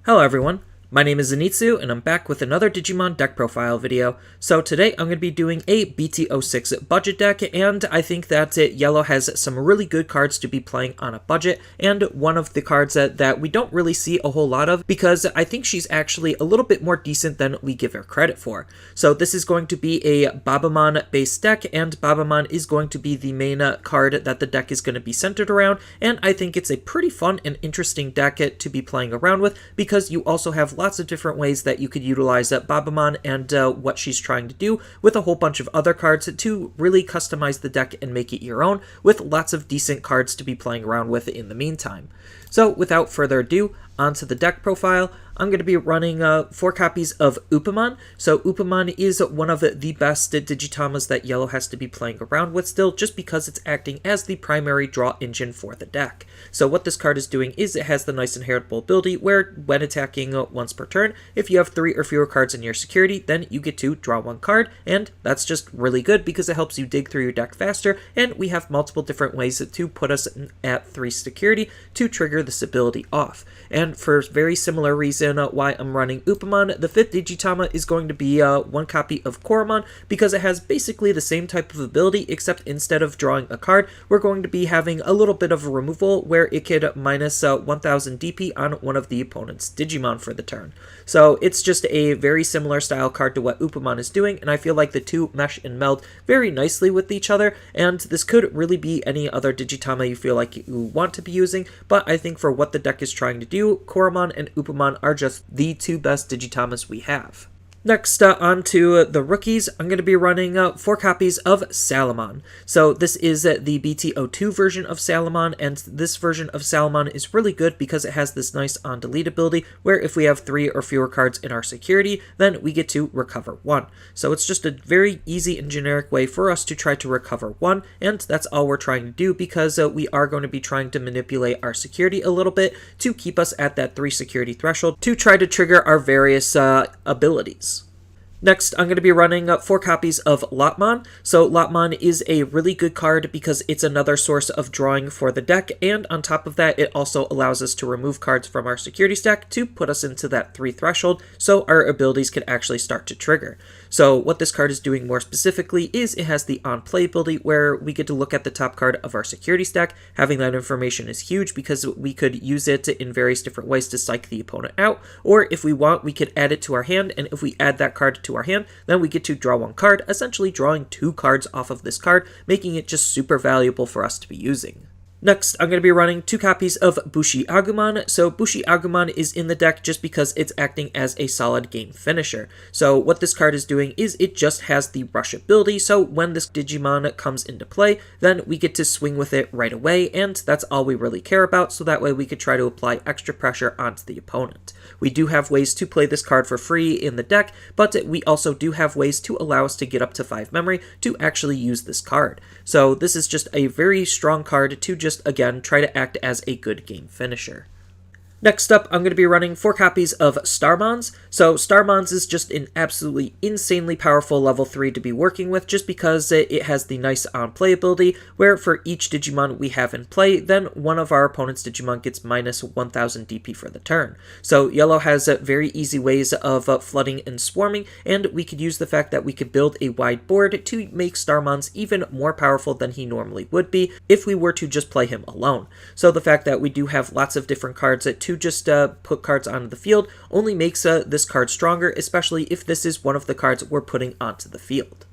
Hello everyone, my name is Zenitsu and I'm back with another Digimon deck profile video. So today I'm going to be doing a BT06 budget deck, and I think that Yellow has some really good cards to be playing on a budget, and one of the cards that we don't really see a whole lot of because I think she's actually a little bit more decent than we give her credit for. So this is going to be a Babamon based deck, and Babamon is going to be the main card that the deck is going to be centered around, and I think it's a pretty fun and interesting deck to be playing around with because you also have lots of different ways that you could utilize Babamon and what she's trying to do with a whole bunch of other cards to really customize the deck and make it your own, with lots of decent cards to be playing around with in the meantime. So without further ado, onto the deck profile. I'm going to be running 4 copies of Upamon. So Upamon is one of the best Digitamas that Yellow has to be playing around with still, just because it's acting as the primary draw engine for the deck. So what this card is doing is it has the nice inheritable ability where when attacking once per turn, if you have 3 or fewer cards in your security, then you get to draw 1 card, and that's just really good because it helps you dig through your deck faster, and we have multiple different ways to put us at 3 security to trigger this ability off. And for a very similar reason why I'm running Upamon, the 5th Digitama is going to be 1 copy of Koromon, because it has basically the same type of ability, except instead of drawing a card, we're going to be having a little bit of a removal where it could minus 1000 DP on one of the opponent's Digimon for the turn. So it's just a very similar style card to what Upamon is doing, and I feel like the two mesh and meld very nicely with each other, and this could really be any other Digitama you feel like you want to be using, but I think for what the deck is trying to do, Koromon and Upamon are just the 2 best Digitamas we have. Next, on to the rookies, I'm going to be running 4 copies of Salamon. So this is the BT02 version of Salamon, and this version of Salamon is really good because it has this nice on-delete ability where if we have 3 or fewer cards in our security, then we get to recover 1. So it's just a very easy and generic way for us to try to recover 1, and that's all we're trying to do because we are going to be trying to manipulate our security a little bit to keep us at that 3 security threshold to try to trigger our various abilities. Next, I'm going to be running 4 copies of Lotmon. So Lotmon is a really good card because it's another source of drawing for the deck, and on top of that, it also allows us to remove cards from our security stack to put us into that 3 threshold, so our abilities can actually start to trigger. So what this card is doing more specifically is it has the on-play ability where we get to look at the top card of our security stack. Having that information is huge because we could use it in various different ways to psych the opponent out, or if we want, we could add it to our hand, and if we add that card to our hand, then we get to draw 1 card, essentially drawing 2 cards off of this card, making it just super valuable for us to be using. Next, I'm going to be running 2 copies of Bushi Agumon. So Bushi Agumon is in the deck just because it's acting as a solid game finisher. So what this card is doing is it just has the rush ability, so when this Digimon comes into play, then we get to swing with it right away, and that's all we really care about, so that way we could try to apply extra pressure onto the opponent. We do have ways to play this card for free in the deck, but we also do have ways to allow us to get up to 5 memory to actually use this card. So this is just a very strong card to just again try to act as a good game finisher. Next up, I'm going to be running 4 copies of Starmons. So Starmons is just an absolutely insanely powerful level 3 to be working with, just because it has the nice on-play ability, where for each Digimon we have in play, then one of our opponent's Digimon gets minus 1000 DP for the turn. So Yellow has very easy ways of flooding and swarming, and we could use the fact that we could build a wide board to make Starmons even more powerful than he normally would be if we were to just play him alone. So the fact that we do have lots of different cards to just put cards onto the field only makes this card stronger, especially if this is one of the cards we're putting onto the field.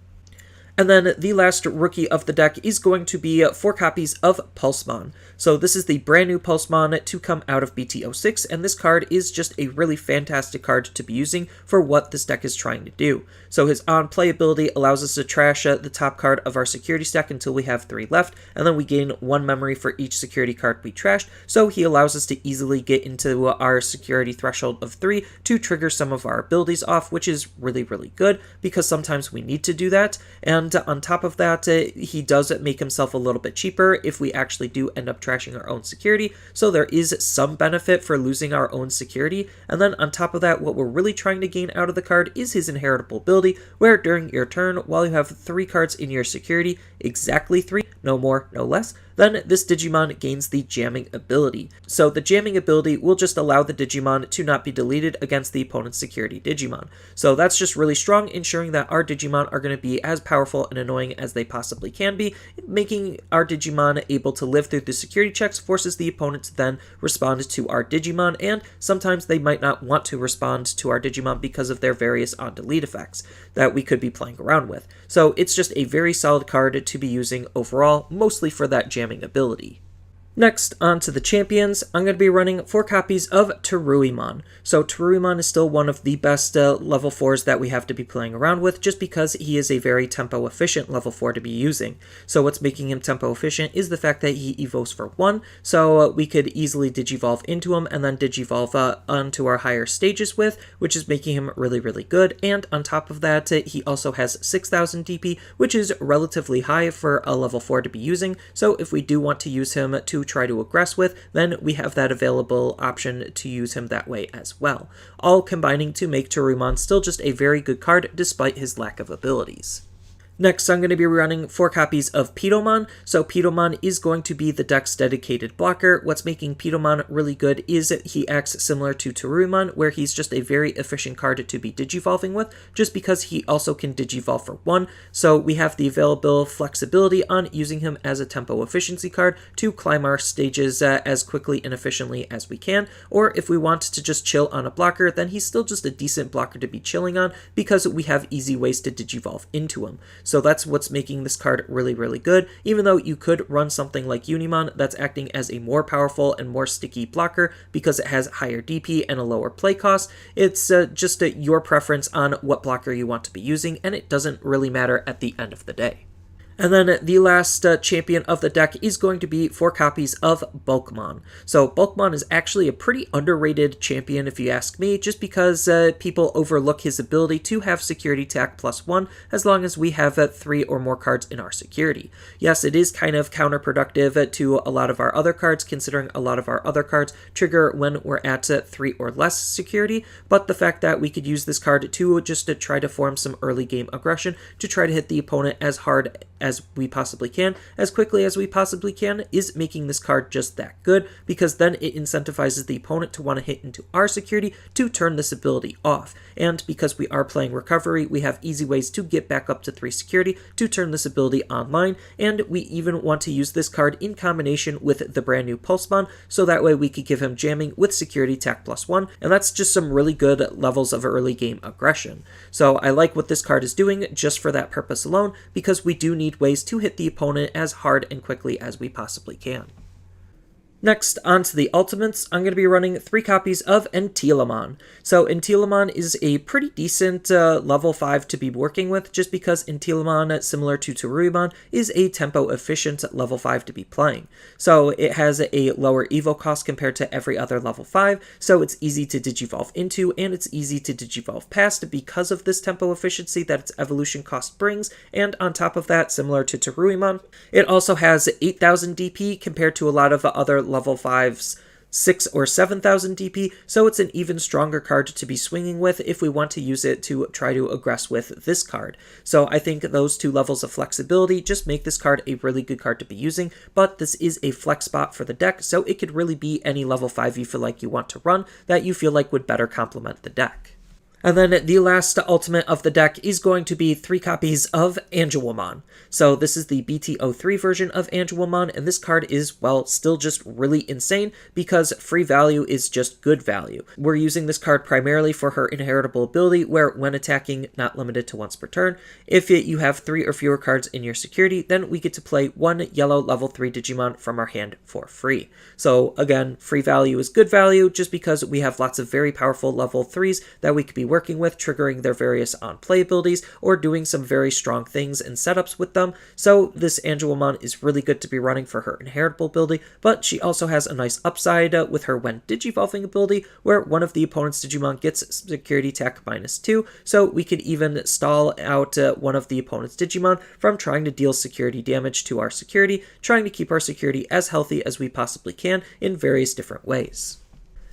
And then the last rookie of the deck is going to be 4 copies of Pulsman. So this is the brand new Pulsman to come out of BT06, and this card is just a really fantastic card to be using for what this deck is trying to do. So his on-play ability allows us to trash the top card of our security stack until we have 3 left, and then we gain 1 memory for each security card we trashed, so he allows us to easily get into our security threshold of 3 to trigger some of our abilities off, which is really, really good, because sometimes we need to do that, and on top of that, he does make himself a little bit cheaper if we actually do end up trashing our own security, so there is some benefit for losing our own security. And then on top of that, what we're really trying to gain out of the card is his inheritable ability, where during your turn, while you have 3 cards in your security, exactly 3, no more, no less, then this Digimon gains the jamming ability. So the jamming ability will just allow the Digimon to not be deleted against the opponent's security Digimon. So that's just really strong, ensuring that our Digimon are going to be as powerful and annoying as they possibly can be. Making our Digimon able to live through the security checks forces the opponent to then respond to our Digimon, and sometimes they might not want to respond to our Digimon because of their various on-delete effects that we could be playing around with. So it's just a very solid card to be using overall, mostly for that jamming ability. Next, on to the champions, I'm going to be running 4 copies of Teruimon. So Teruimon is still one of the best level 4s that we have to be playing around with, just because he is a very tempo efficient level 4 to be using. So what's making him tempo efficient is the fact that he evolves for 1, so we could easily digivolve into him and then digivolve onto our higher stages with, which is making him really, really good. And on top of that, he also has 6000 DP, which is relatively high for a level 4 to be using. So if we do want to use him to try to aggress with, then we have that available option to use him that way as well. All combining to make Teruimon still just a very good card despite his lack of abilities. Next, I'm going to be running 4 copies of Pitomon. So Pitomon is going to be the deck's dedicated blocker. What's making Pitomon really good is that he acts similar to Teruimon, where he's just a very efficient card to be digivolving with, just because he also can digivolve for 1. So we have the available flexibility on using him as a tempo efficiency card to climb our stages as quickly and efficiently as we can. Or if we want to just chill on a blocker, then he's still just a decent blocker to be chilling on, because we have easy ways to digivolve into him. So that's what's making this card really, really good, even though you could run something like Unimon that's acting as a more powerful and more sticky blocker because it has higher DP and a lower play cost. It's just your preference on what blocker you want to be using, and it doesn't really matter at the end of the day. And then the last champion of the deck is going to be 4 copies of Bulkmon. So Bulkmon is actually a pretty underrated champion if you ask me, just because people overlook his ability to have security tack +1 as long as we have 3 or more cards in our security. Yes, it is kind of counterproductive to a lot of our other cards, considering a lot of our other cards trigger when we're at 3 or less security, but the fact that we could use this card to just to try to form some early game aggression to try to hit the opponent as hard as we possibly can, as quickly as we possibly can, is making this card just that good, because then it incentivizes the opponent to want to hit into our security to turn this ability off. And because we are playing recovery, we have easy ways to get back up to 3 security to turn this ability online, and we even want to use this card in combination with the brand new Pulsman, so that way we could give him jamming with security tack +1, and that's just some really good levels of early game aggression. So I like what this card is doing just for that purpose alone, because we do need ways to hit the opponent as hard and quickly as we possibly can. Next, on to the ultimates, I'm going to be running 3 copies of Entilamon. So Entilamon is a pretty decent level 5 to be working with, just because Entilamon, similar to Teruimon, is a tempo-efficient level 5 to be playing. So it has a lower evo cost compared to every other level 5, so it's easy to digivolve into, and it's easy to digivolve past because of this tempo efficiency that its evolution cost brings, and on top of that, similar to Teruimon, it also has 8000 DP compared to a lot of other level 5's 6 or 7,000 DP, so it's an even stronger card to be swinging with if we want to use it to try to aggress with this card. So I think those 2 levels of flexibility just make this card a really good card to be using, but this is a flex spot for the deck, so it could really be any level 5 you feel like you want to run that you feel like would better complement the deck. And then the last ultimate of the deck is going to be 3 copies of Angelwomon. So this is the BT03 version of Angelwomon, and this card is, well, still just really insane because free value is just good value. We're using this card primarily for her inheritable ability, where when attacking, not limited to once per turn, if you have 3 or fewer cards in your security, then we get to play 1 yellow level 3 Digimon from our hand for free. So again, free value is good value just because we have lots of very powerful level 3s that we could be working with, triggering their various on-play abilities or doing some very strong things and setups with them. So this Angelwomon is really good to be running for her inheritable ability, but she also has a nice upside with her when digivolving ability, where one of the opponent's Digimon gets security tack -2, so we could even stall out one of the opponent's Digimon from trying to deal security damage to our security, trying to keep our security as healthy as we possibly can in various different ways.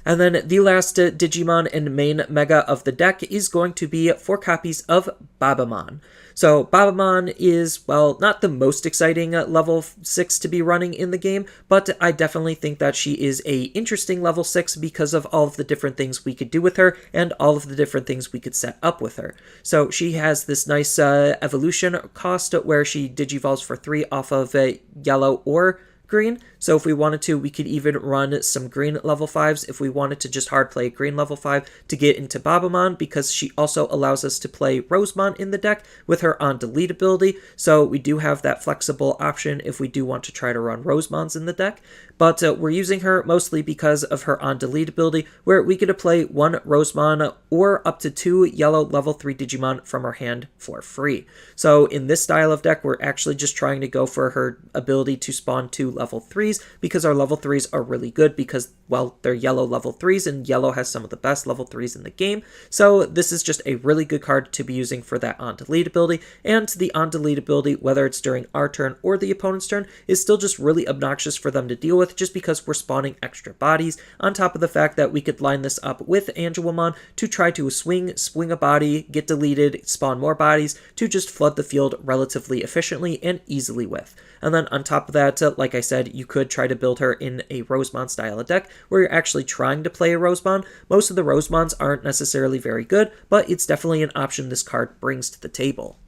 And then the last Digimon and main mega of the deck is going to be 4 copies of Babamon. So Babamon is, well, not the most exciting level 6 to be running in the game, but I definitely think that she is a interesting level 6 because of all of the different things we could do with her and all of the different things we could set up with her. So she has this nice evolution cost where she digivolves for 3 off of yellow or green. So if we wanted to, we could even run some green level 5s if we wanted to just hard play green level 5 to get into Babamon, because she also allows us to play Rosemon in the deck with her on delete ability. So we do have that flexible option if we do want to try to run Rosemons in the deck. But we're using her mostly because of her on delete ability, where we get to play 1 Rosemon or up to 2 yellow level 3 Digimon from her hand for free. So in this style of deck, we're actually just trying to go for her ability to spawn 2 level 3s, because our level 3s are really good because, well, they're yellow level 3s, and yellow has some of the best level 3s in the game. So this is just a really good card to be using for that on delete ability, and the on delete ability, whether it's during our turn or the opponent's turn, is still just really obnoxious for them to deal with, just because we're spawning extra bodies, on top of the fact that we could line this up with Angelomon to try to swing a body, get deleted, spawn more bodies, to just flood the field relatively efficiently and easily with. And then on top of that, like I said, you could try to build her in a Rosemon style of deck where you're actually trying to play a Rosemon. Most of the Rosemons aren't necessarily very good, but it's definitely an option this card brings to the table.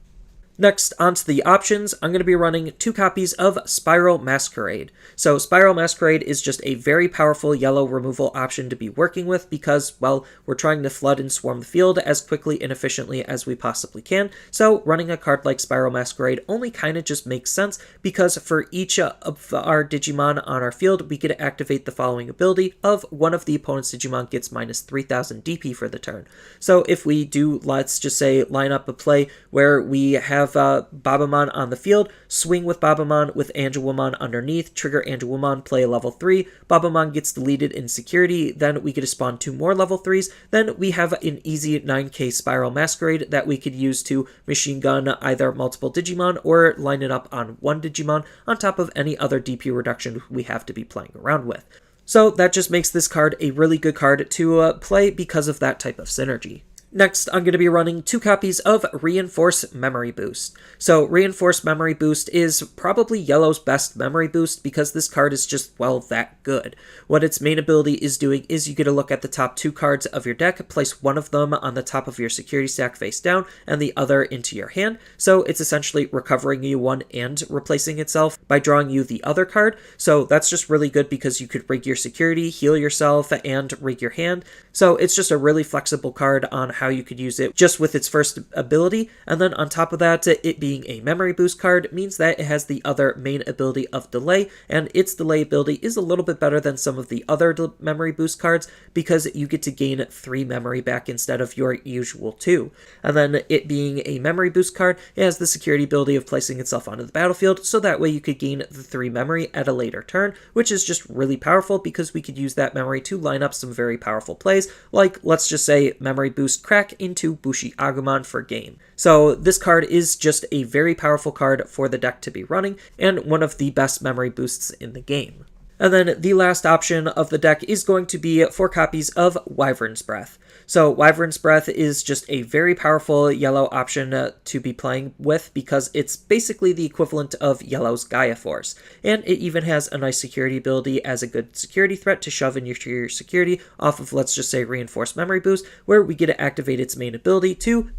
Next, onto the options, I'm going to be running 2 copies of Spiral Masquerade. So Spiral Masquerade is just a very powerful yellow removal option to be working with because, well, we're trying to flood and swarm the field as quickly and efficiently as we possibly can. So running a card like Spiral Masquerade only kind of just makes sense because for each of our Digimon on our field, we get to activate the following ability of one of the opponent's Digimon gets minus 3000 DP for the turn. So if we do, let's just say, line up a play where we have Babamon on the field, swing with Babamon with Angelomon underneath, trigger Angelomon, play a level 3, Babamon gets deleted in security, then we get to spawn 2 more level 3s, then we have an easy 9k Spiral Masquerade that we could use to machine gun either multiple Digimon or line it up on 1 Digimon on top of any other DP reduction we have to be playing around with. So that just makes this card a really good card to play because of that type of synergy. Next, I'm going to be running 2 copies of Reinforce Memory Boost. So Reinforce Memory Boost is probably Yellow's best memory boost because this card is just, well, that good. What its main ability is doing is you get to look at the top 2 cards of your deck, place one of them on the top of your security stack face down, and the other into your hand. So it's essentially recovering you one and replacing itself by drawing you the other card. So that's just really good because you could rig your security, heal yourself, and rig your hand. So it's just a really flexible card on how you could use it just with its first ability, and then on top of that, it being a memory boost card means that it has the other main ability of delay, and its delay ability is a little bit better than some of the other memory boost cards because you get to gain 3 memory back instead of your usual 2. And then it being a memory boost card, it has the security ability of placing itself onto the battlefield, so that way you could gain the 3 memory at a later turn, which is just really powerful because we could use that memory to line up some very powerful plays, like let's just say memory boost crack into Bushi Agumon for game. So this card is just a very powerful card for the deck to be running, and one of the best memory boosts in the game. And then the last option of the deck is going to be 4 copies of Wyvern's Breath. So Wyvern's Breath is just a very powerful yellow option to be playing with because it's basically the equivalent of yellow's Gaia Force. And it even has a nice security ability as a good security threat to shove in your security off of, let's just say, Reinforced Memory Boost, where we get to activate its main ability to,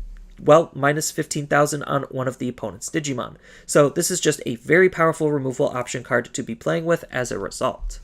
well, minus 15,000 on one of the opponent's Digimon. So this is just a very powerful removal option card to be playing with as a result.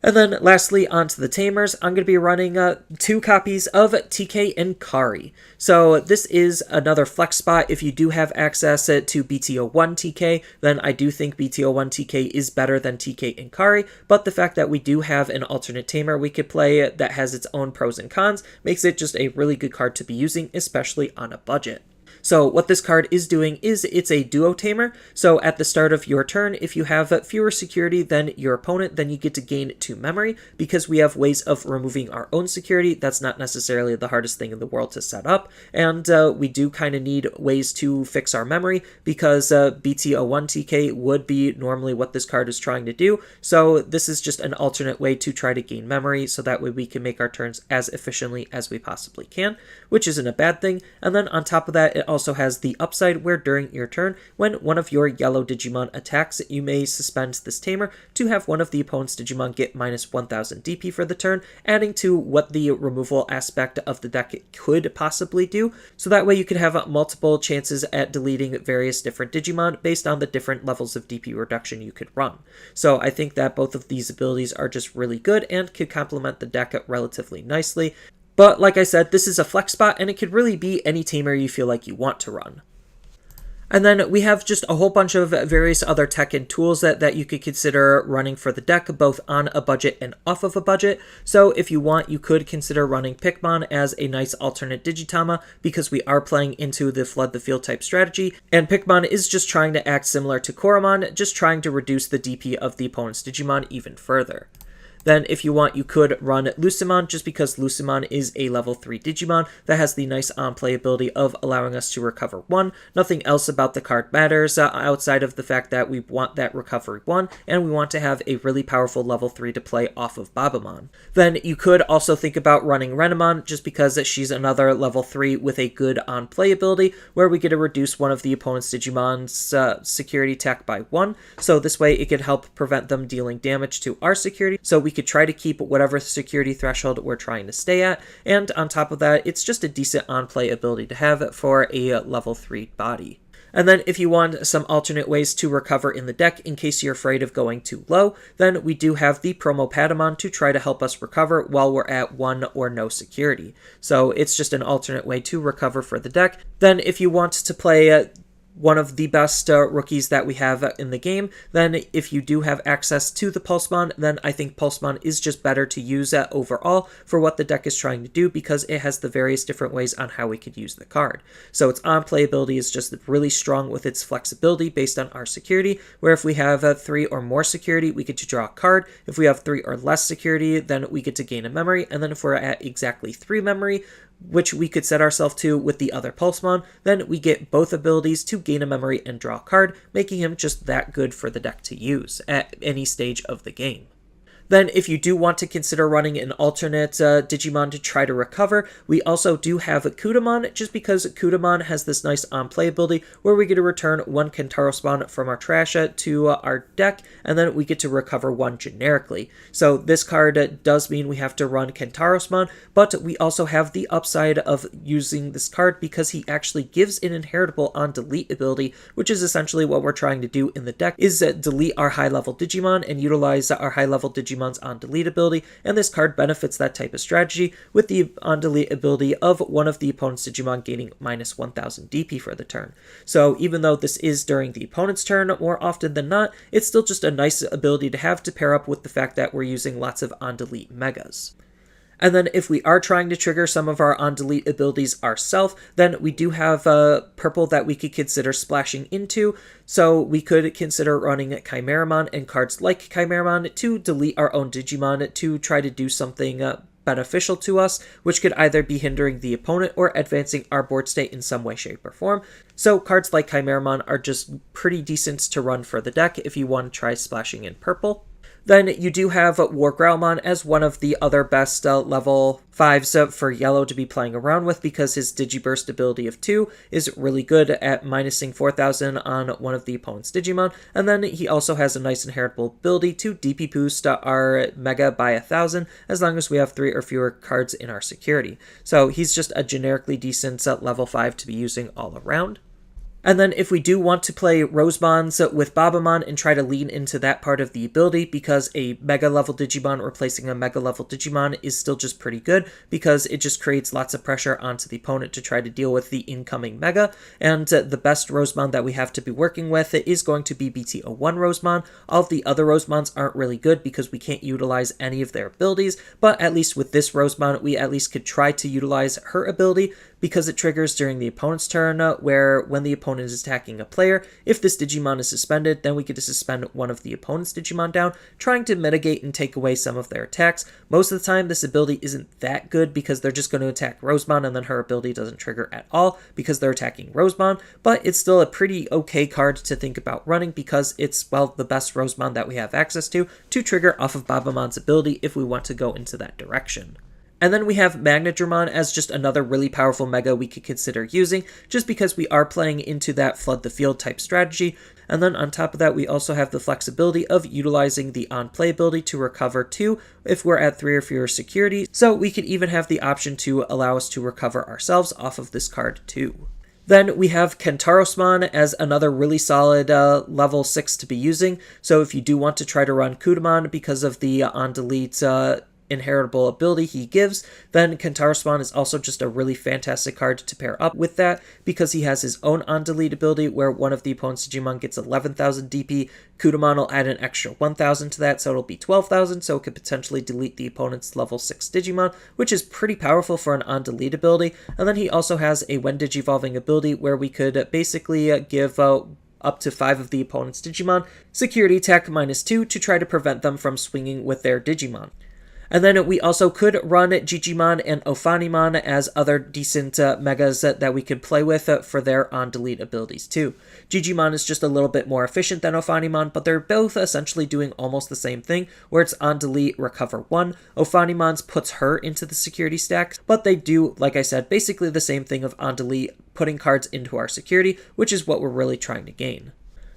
And then lastly, onto the Tamers, I'm going to be running 2 copies of TK and Kari. So this is another flex spot. If you do have access to BT01 TK, then I do think BT01 TK is better than TK and Kari, but the fact that we do have an alternate Tamer we could play that has its own pros and cons makes it just a really good card to be using, especially on a budget. So what this card is doing is it's a duo tamer. So at the start of your turn, if you have fewer security than your opponent, then you get to gain 2 memory. Because we have ways of removing our own security, that's not necessarily the hardest thing in the world to set up. And we do kind of need ways to fix our memory, because BT01 TK would be normally what this card is trying to do. So this is just an alternate way to try to gain memory, so that way we can make our turns as efficiently as we possibly can, which isn't a bad thing. And then on top of that, it also has the upside where during your turn, when one of your yellow Digimon attacks, you may suspend this tamer to have one of the opponent's Digimon get minus 1000 DP for the turn, adding to what the removal aspect of the deck could possibly do. So that way you could have multiple chances at deleting various different Digimon based on the different levels of DP reduction you could run. So I think that both of these abilities are just really good and could complement the deck relatively nicely. But like I said, this is a flex spot, and it could really be any tamer you feel like you want to run. And then we have just a whole bunch of various other tech and tools that you could consider running for the deck, both on a budget and off of a budget. So if you want, you could consider running Pikman as a nice alternate Digitama, because we are playing into the flood the field type strategy, and Pikman is just trying to act similar to Koromon, just trying to reduce the DP of the opponent's Digimon even further. Then if you want, you could run Lucemon, just because Lucemon is a level 3 Digimon that has the nice on-play ability of allowing us to recover 1. Nothing else about the card matters outside of the fact that we want that recovery 1, and we want to have a really powerful level 3 to play off of Babamon. Then you could also think about running Renamon, just because she's another level 3 with a good on-play ability, where we get to reduce one of the opponent's Digimon's security tech by 1. So this way it could help prevent them dealing damage to our security. So we could try to keep whatever security threshold we're trying to stay at, and on top of that, it's just a decent on-play ability to have for a level 3 body. And then if you want some alternate ways to recover in the deck in case you're afraid of going too low, then we do have the promo Padman to try to help us recover while we're at 1 or no security. So it's just an alternate way to recover for the deck. Then if you want to play one of the best rookies that we have in the game, then if you do have access to the Pulsman, then I think Pulsman is just better to use overall for what the deck is trying to do, because it has the various different ways on how we could use the card. So its on-play ability is just really strong with its flexibility based on our security, where if we have 3 or more security, we get to draw a card. If we have 3 or less security, then we get to gain a memory, and then if we're at exactly 3 memory, which we could set ourselves to with the other Pulsman, then we get both abilities to gain a memory and draw a card, making him just that good for the deck to use at any stage of the game. Then if you do want to consider running an alternate Digimon to try to recover, we also do have Kudamon, just because Kudamon has this nice on-play ability where we get to return 1 kenturospan from our trash to our deck, and then we get to recover 1 generically. So this card does mean we have to run kenturospan, but we also have the upside of using this card because he actually gives an inheritable on delete ability, which is essentially what we're trying to do in the deck, is delete our high-level Digimon and utilize our high-level Digimon's on delete ability, and this card benefits that type of strategy with the on delete ability of one of the opponent's Digimon gaining minus 1000 DP for the turn. So even though this is during the opponent's turn more often than not, it's still just a nice ability to have to pair up with the fact that we're using lots of on delete megas. And then if we are trying to trigger some of our on-delete abilities ourselves, then we do have purple that we could consider splashing into. So we could consider running Chimeramon and cards like Chimeramon to delete our own Digimon to try to do something beneficial to us, which could either be hindering the opponent or advancing our board state in some way, shape, or form. So cards like Chimeramon are just pretty decent to run for the deck if you want to try splashing in purple. Then you do have Growlmon as one of the other best level 5s for yellow to be playing around with, because his Digiburst ability of 2 is really good at minusing 4000 on one of the opponent's Digimon, and then he also has a nice inheritable ability to DP boost our Mega by 1000 as long as we have 3 or fewer cards in our security. So he's just a generically decent level 5 to be using all around. And then if we do want to play Rosemons with Babamon and try to lean into that part of the ability, because a Mega level Digimon replacing a Mega level Digimon is still just pretty good, because it just creates lots of pressure onto the opponent to try to deal with the incoming Mega, and the best Rosemon that we have to be working with is going to be BT01 Rosemon. All of the other Rosemons aren't really good because we can't utilize any of their abilities, but at least with this Rosemon, we at least could try to utilize her ability, because it triggers during the opponent's turn, where when the opponent is attacking a player, if this Digimon is suspended, then we get to suspend one of the opponent's Digimon down, trying to mitigate and take away some of their attacks. Most of the time, this ability isn't that good because they're just going to attack Rosemon, and then her ability doesn't trigger at all because they're attacking Rosemon, but it's still a pretty okay card to think about running because it's, well, the best Rosemon that we have access to trigger off of Babamon's ability if we want to go into that direction. And then we have Magna as just another really powerful Mega we could consider using, just because we are playing into that flood the field type strategy. And then on top of that, we also have the flexibility of utilizing the on-play ability to recover 2 if we're at 3 or fewer security. So we could even have the option to allow us to recover ourselves off of this card too. Then we have kenturospan as another really solid level 6 to be using. So if you do want to try to run Kudamon because of the on-delete inheritable ability he gives, then kenturospan is also just a really fantastic card to pair up with that, because he has his own on-delete ability where one of the opponent's Digimon gets 11,000 DP. Kudamon will add an extra 1,000 to that, so it'll be 12,000, so it could potentially delete the opponent's level 6 Digimon, which is pretty powerful for an on-delete ability. And then he also has a when Digivolving ability where we could basically give up to 5 of the opponent's Digimon security attack -2 to try to prevent them from swinging with their Digimon. And then we also could run Digimon and Upamon as other decent Megas that we could play with for their on-delete abilities too. Digimon is just a little bit more efficient than Upamon, but they're both essentially doing almost the same thing, where it's on-delete, recover 1. Upamon's puts her into the security stack, but they do, like I said, basically the same thing of on-delete, putting cards into our security, which is what we're really trying to gain.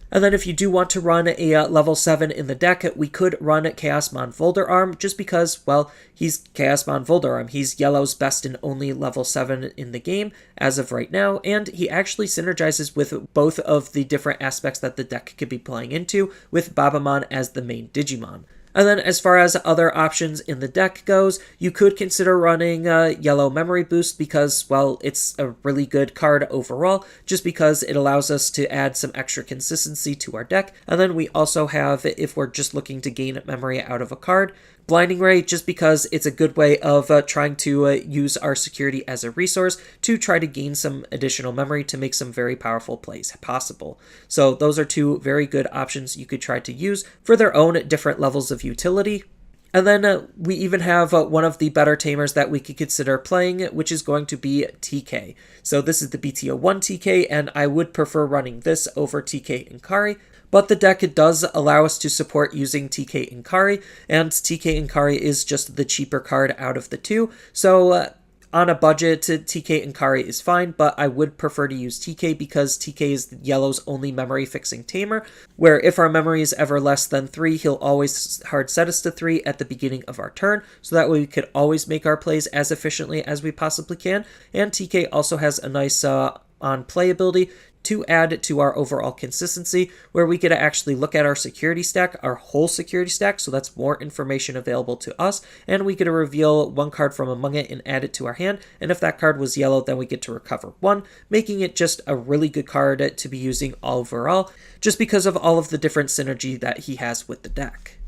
And then if you do want to run a level 7 in the deck, we could run Chaosmon Volderarm, just because, well, he's Chaosmon Volderarm. He's Yellow's best and only level 7 in the game as of right now, and he actually synergizes with both of the different aspects that the deck could be playing into, with Babamon as the main Digimon. And then as far as other options in the deck goes, you could consider running Yellow Memory Boost because, well, it's a really good card overall, just because it allows us to add some extra consistency to our deck. And then we also have, if we're just looking to gain memory out of a card, Blinding Ray, just because it's a good way of trying to use our security as a resource to try to gain some additional memory to make some very powerful plays possible. So those are 2 very good options you could try to use for their own different levels of utility. And then we even have one of the better tamers that we could consider playing, which is going to be TK. So this is the BT01 TK, and I would prefer running this over TK Inkari. But the deck does allow us to support using TK Inkari, and TK Inkari is just the cheaper card out of the 2. So on a budget, TK Inkari is fine, but I would prefer to use TK because TK is Yellow's only memory fixing tamer, where if our memory is ever less than 3, he'll always hard set us to 3 at the beginning of our turn, so that way we could always make our plays as efficiently as we possibly can. And TK also has a nice on-play ability to add to our overall consistency, where we get to actually look at our security stack, our whole security stack, so that's more information available to us, and we get to reveal 1 card from among it and add it to our hand, and if that card was yellow, then we get to recover 1, making it just a really good card to be using overall, just because of all of the different synergy that he has with the deck.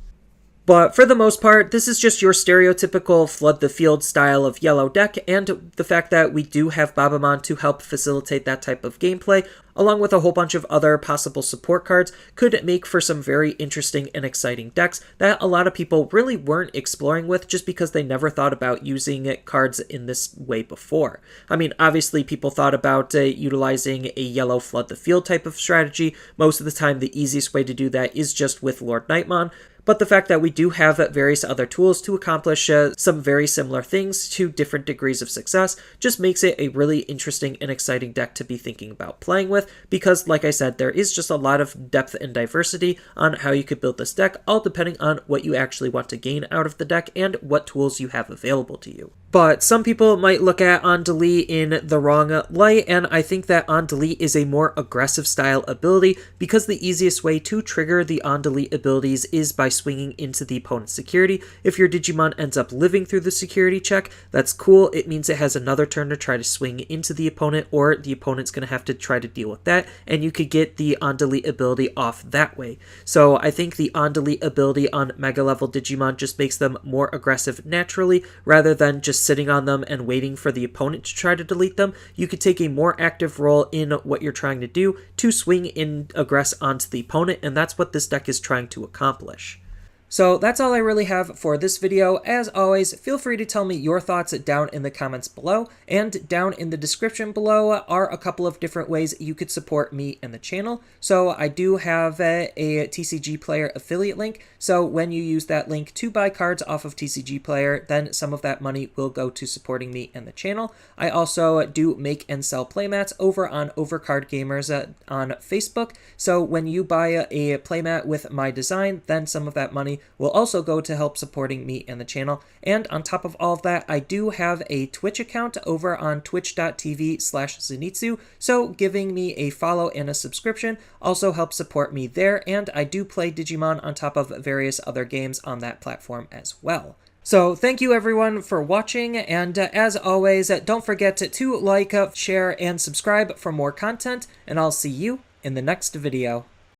But for the most part, this is just your stereotypical flood the field style of yellow deck, and the fact that we do have Babamon to help facilitate that type of gameplay, along with a whole bunch of other possible support cards, could make for some very interesting and exciting decks that a lot of people really weren't exploring with just because they never thought about using cards in this way before. I mean, obviously people thought about utilizing a yellow flood the field type of strategy. Most of the time the easiest way to do that is just with Lord Nightmon. But the fact that we do have various other tools to accomplish some very similar things to different degrees of success just makes it a really interesting and exciting deck to be thinking about playing with, because like I said, there is just a lot of depth and diversity on how you could build this deck, all depending on what you actually want to gain out of the deck and what tools you have available to you. But some people might look at On Delete in the wrong light, and I think that On Delete is a more aggressive style ability because the easiest way to trigger the On Delete abilities is by swinging into the opponent's security. If your Digimon ends up living through the security check, that's cool. It means it has another turn to try to swing into the opponent, or the opponent's going to have to try to deal with that, and you could get the On Delete ability off that way. So I think the On Delete ability on Mega level Digimon just makes them more aggressive naturally, rather than just sitting on them and waiting for the opponent to try to delete them. You could take a more active role in what you're trying to do to swing in aggress onto the opponent, and that's what this deck is trying to accomplish. So that's all I really have for this video. As always, feel free to tell me your thoughts down in the comments below, and down in the description below are a couple of different ways you could support me and the channel. So I do have a TCG Player affiliate link, so when you use that link to buy cards off of TCG Player, then some of that money will go to supporting me and the channel. I also do make and sell playmats over on Overcard Gamers on Facebook, so when you buy a playmat with my design, then some of that money will also go to help supporting me and the channel. And on top of all of that, I do have a Twitch account over on twitch.tv/Zenitsu, so giving me a follow and a subscription also helps support me there, and I do play Digimon on top of various other games on that platform as well. So thank you everyone for watching, and as always, don't forget to like, share, and subscribe for more content, and I'll see you in the next video.